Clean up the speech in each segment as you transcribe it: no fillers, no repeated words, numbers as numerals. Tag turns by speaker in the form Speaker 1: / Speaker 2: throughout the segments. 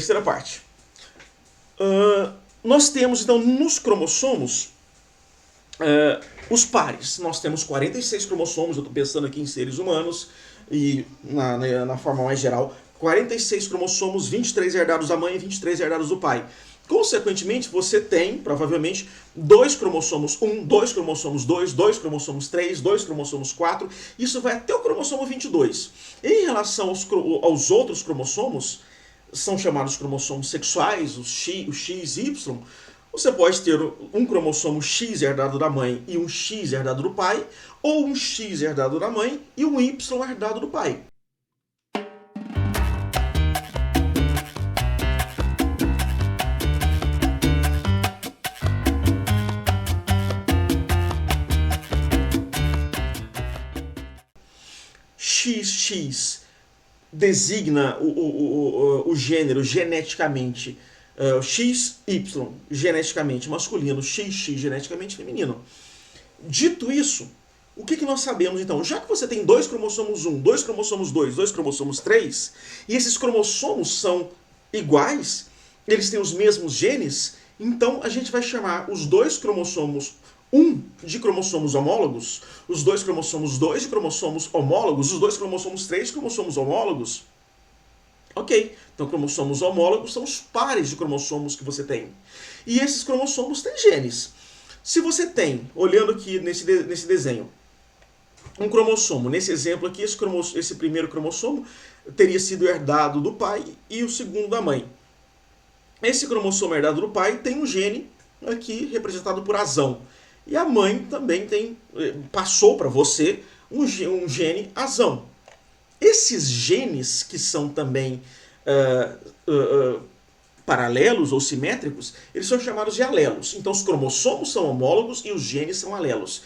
Speaker 1: Terceira parte. Nós temos, então, nos cromossomos, os pares. Nós temos 46 cromossomos, eu estou pensando aqui em seres humanos, e na forma mais geral, 46 cromossomos, 23 herdados da mãe e 23 herdados do pai. Consequentemente, você tem, provavelmente, 2 cromossomos 1, 2 cromossomos 2, 2 cromossomos 3, 2 cromossomos 4, isso vai até o cromossomo 22. Em relação aos outros cromossomos, são chamados cromossomos sexuais, o X e Y, você pode ter um cromossomo X herdado da mãe e um X herdado do pai, ou um X herdado da mãe e um Y herdado do pai. XX designa o gênero geneticamente. XY geneticamente masculino, XX geneticamente feminino. Dito isso, o que nós sabemos então? Já que você tem 2 cromossomos 1, 2 cromossomos 2, 2 cromossomos 3, e esses cromossomos são iguais, eles têm os mesmos genes, então a gente vai chamar os 2 cromossomos 1 de cromossomos homólogos, os 2 cromossomos 2 de cromossomos homólogos, os 2 cromossomos 3 de cromossomos homólogos. Ok, então cromossomos homólogos são os pares de cromossomos que você tem. E esses cromossomos têm genes. Se você tem, olhando aqui nesse desenho, um cromossomo, nesse exemplo aqui, esse primeiro cromossomo teria sido herdado do pai e o segundo da mãe. Esse cromossomo herdado do pai tem um gene aqui representado por azão. E a mãe também passou para você um gene azão. Esses genes que são também paralelos ou simétricos, eles são chamados de alelos. Então os cromossomos são homólogos e os genes são alelos.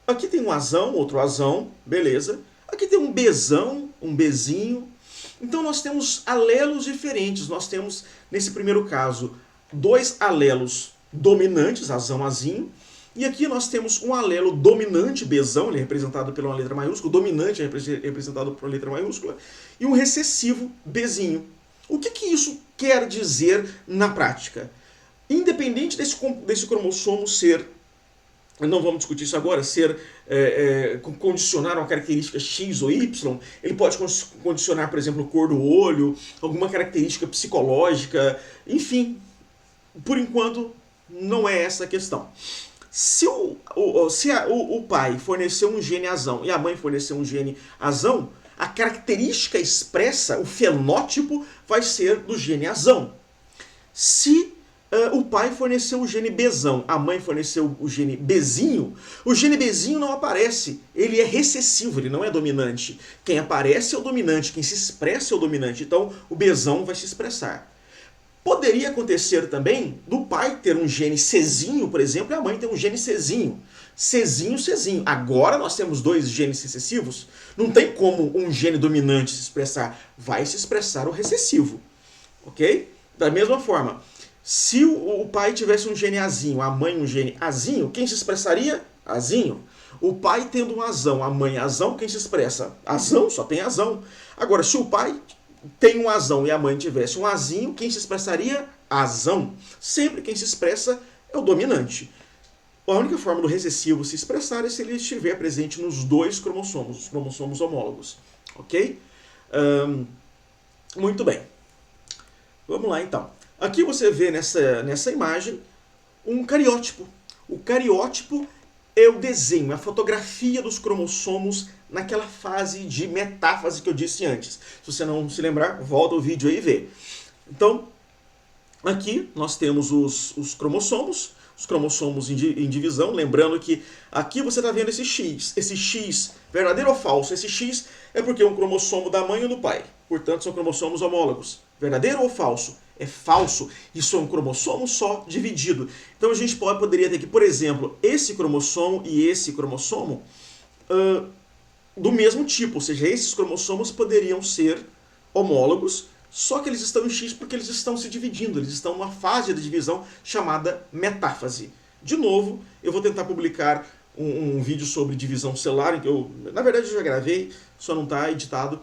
Speaker 1: Aqui tem um azão, outro azão, beleza. Aqui tem um Bzão, um Bzinho. Então nós temos alelos diferentes. Nós temos, nesse primeiro caso, 2 alelos dominantes, azão, azinho. E aqui nós temos um alelo dominante, Bzão, ele é representado pela letra maiúscula, dominante é representado por uma letra maiúscula, e um recessivo, Bzinho. O que isso quer dizer na prática? Independente desse cromossomo ser, não vamos discutir isso agora, ser condicionar uma característica X ou Y, ele pode condicionar, por exemplo, a cor do olho, alguma característica psicológica, enfim, por enquanto não é essa a questão. Se o pai forneceu um gene azão e a mãe forneceu um gene azão, a característica expressa, o fenótipo, vai ser do gene azão. Se o pai forneceu o gene Bzão, a mãe forneceu o gene Bzinho, o gene Bzinho não aparece, ele é recessivo, ele não é dominante. Quem aparece é o dominante, quem se expressa é o dominante, então o Bzão vai se expressar. Poderia acontecer também do pai ter um gene Czinho, por exemplo, e a mãe ter um gene Czinho. Czinho, Czinho. Agora nós temos 2 genes recessivos. Não tem como um gene dominante se expressar. Vai se expressar o recessivo. Ok? Da mesma forma, se o pai tivesse um gene Azinho, a mãe um gene Azinho, quem se expressaria? Azinho. O pai tendo um azão, a mãe azão, quem se expressa? Azão, só tem azão. Agora, se o pai tem um azão e a mãe tivesse um azinho, quem se expressaria? Azão. Sempre quem se expressa é o dominante. A única forma do recessivo se expressar é se ele estiver presente nos 2 cromossomos, os cromossomos homólogos. Ok? Muito bem. Vamos lá então. Aqui você vê nessa imagem um cariótipo. O cariótipo é o desenho, a fotografia dos cromossomos naquela fase de metáfase que eu disse antes. Se você não se lembrar, volta o vídeo aí e vê. Então, aqui nós temos os cromossomos em divisão. Lembrando que aqui você está vendo esse X. Esse X, verdadeiro ou falso? Esse X é porque é um cromossomo da mãe ou do pai. Portanto, são cromossomos homólogos. Verdadeiro ou falso? É falso. Isso é um cromossomo só dividido. Então a gente poderia ter aqui, por exemplo, esse cromossomo e esse cromossomo do mesmo tipo. Ou seja, esses cromossomos poderiam ser homólogos, só que eles estão em X porque eles estão se dividindo. Eles estão numa fase de divisão chamada metáfase. De novo, eu vou tentar publicar um vídeo sobre divisão celular, em que na verdade eu já gravei, só não está editado.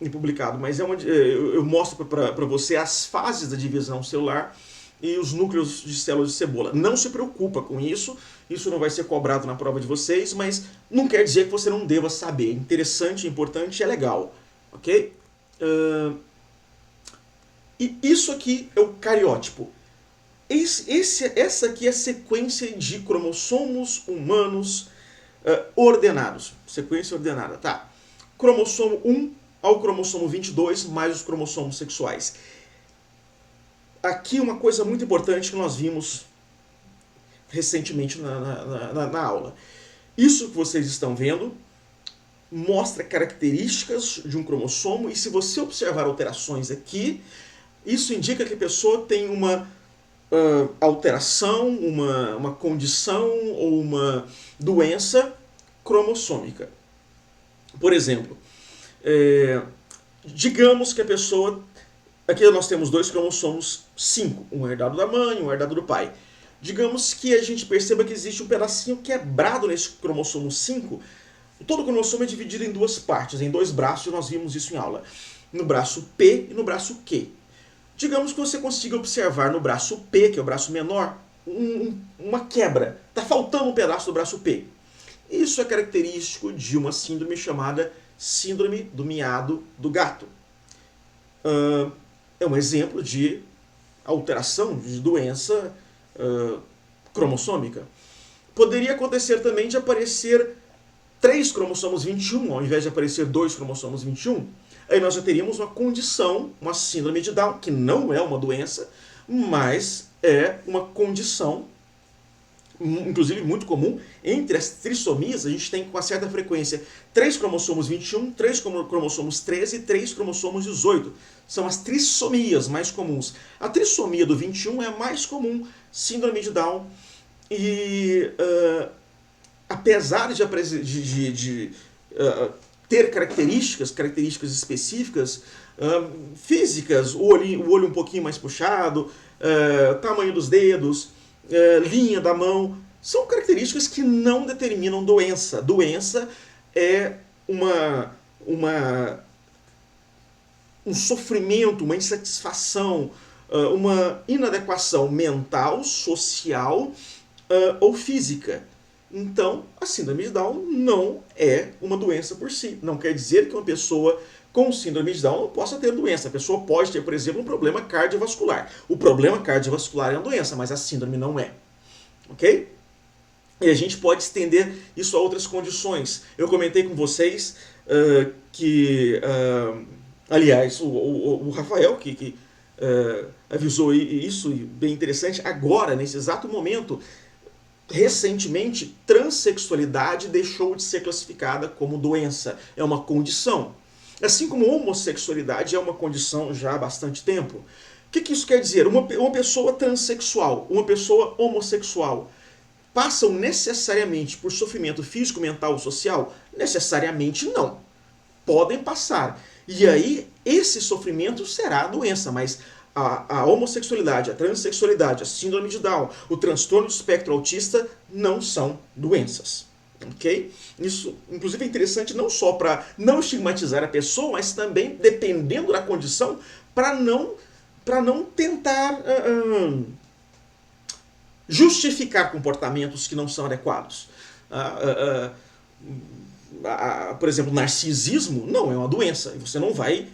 Speaker 1: e publicado, mas eu mostro para você as fases da divisão celular e os núcleos de células de cebola. Não se preocupa com isso, isso não vai ser cobrado na prova de vocês, mas não quer dizer que você não deva saber. Interessante, importante e é legal, ok? E isso aqui é o cariótipo. Essa aqui é a sequência de cromossomos humanos ordenados. Sequência ordenada, tá? Cromossomo 1 ao cromossomo 22, mais os cromossomos sexuais. Aqui uma coisa muito importante que nós vimos recentemente na aula. Isso que vocês estão vendo mostra características de um cromossomo, e se você observar alterações aqui, isso indica que a pessoa tem uma alteração, uma condição ou uma doença cromossômica. Por exemplo, digamos que a pessoa... Aqui nós temos dois cromossomos 5, um herdado da mãe e um herdado do pai. Digamos que a gente perceba que existe um pedacinho quebrado nesse cromossomo 5. Todo cromossomo é dividido em duas partes, em dois braços, e nós vimos isso em aula. No braço P e no braço Q. Digamos que você consiga observar no braço P, que é o braço menor, uma quebra. Está faltando um pedaço do braço P. Isso é característico de uma síndrome chamada síndrome do miado do gato. É um exemplo de alteração, de doença cromossômica. Poderia acontecer também de aparecer 3 cromossomos 21, ao invés de aparecer 2 cromossomos 21. Aí nós já teríamos uma condição, uma síndrome de Down, que não é uma doença, mas é uma condição, inclusive muito comum. Entre as trissomias, a gente tem com uma certa frequência 3 cromossomos 21, 3 cromossomos 13 e 3 cromossomos 18. São as trissomias mais comuns. A trissomia do 21 é a mais comum, síndrome de Down. E apesar de ter características específicas, físicas, o olho um pouquinho mais puxado, tamanho dos dedos, linha da mão, são características que não determinam doença. Doença é um sofrimento, uma insatisfação, uma inadequação mental, social ou física. Então, a síndrome de Down não é uma doença por si. Não quer dizer que uma pessoa com síndrome de Down não possa ter doença. A pessoa pode ter, por exemplo, um problema cardiovascular. O problema cardiovascular é uma doença, mas a síndrome não é. Ok? E a gente pode estender isso a outras condições. Eu comentei com vocês que... aliás, o Rafael, que avisou isso, bem interessante, agora, nesse exato momento... Recentemente, transexualidade deixou de ser classificada como doença. É uma condição. Assim como homossexualidade é uma condição já há bastante tempo. O que isso quer dizer? Uma pessoa transexual, uma pessoa homossexual, passam necessariamente por sofrimento físico, mental ou social? Necessariamente não. Podem passar. E aí, esse sofrimento será a doença, mas... A homossexualidade, a transexualidade, a síndrome de Down, o transtorno do espectro autista não são doenças. Ok? Isso, inclusive, é interessante não só para não estigmatizar a pessoa, mas também, dependendo da condição, para não tentar justificar comportamentos que não são adequados. Por exemplo, narcisismo não é uma doença. E você não vai...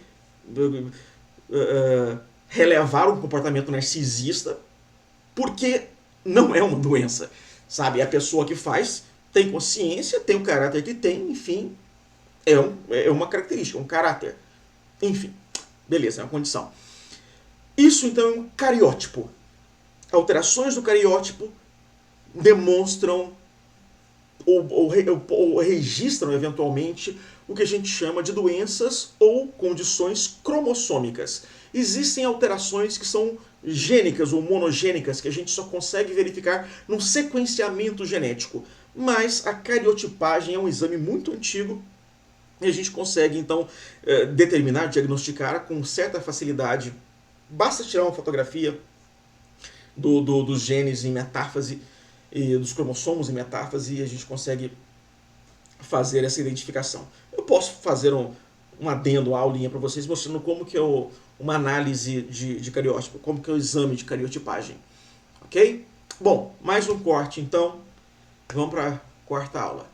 Speaker 1: relevar um comportamento narcisista porque não é uma doença, sabe? A pessoa que faz tem consciência, tem o caráter que tem, enfim, é uma característica, um caráter. Enfim, beleza, é uma condição. Isso, então, é um cariótipo. Alterações do cariótipo demonstram ou registram, eventualmente, o que a gente chama de doenças ou condições cromossômicas. Existem alterações que são gênicas ou monogênicas, que a gente só consegue verificar num sequenciamento genético. Mas a cariotipagem é um exame muito antigo e a gente consegue, então, determinar, diagnosticar com certa facilidade. Basta tirar uma fotografia dos genes em metáfase e dos cromossomos em metáfase e a gente consegue fazer essa identificação. Eu posso fazer um adendo, uma aulinha para vocês, mostrando como que é uma análise de cariótipo, como que é o exame de cariotipagem. Ok? Bom, mais um corte então. Vamos para a quarta aula.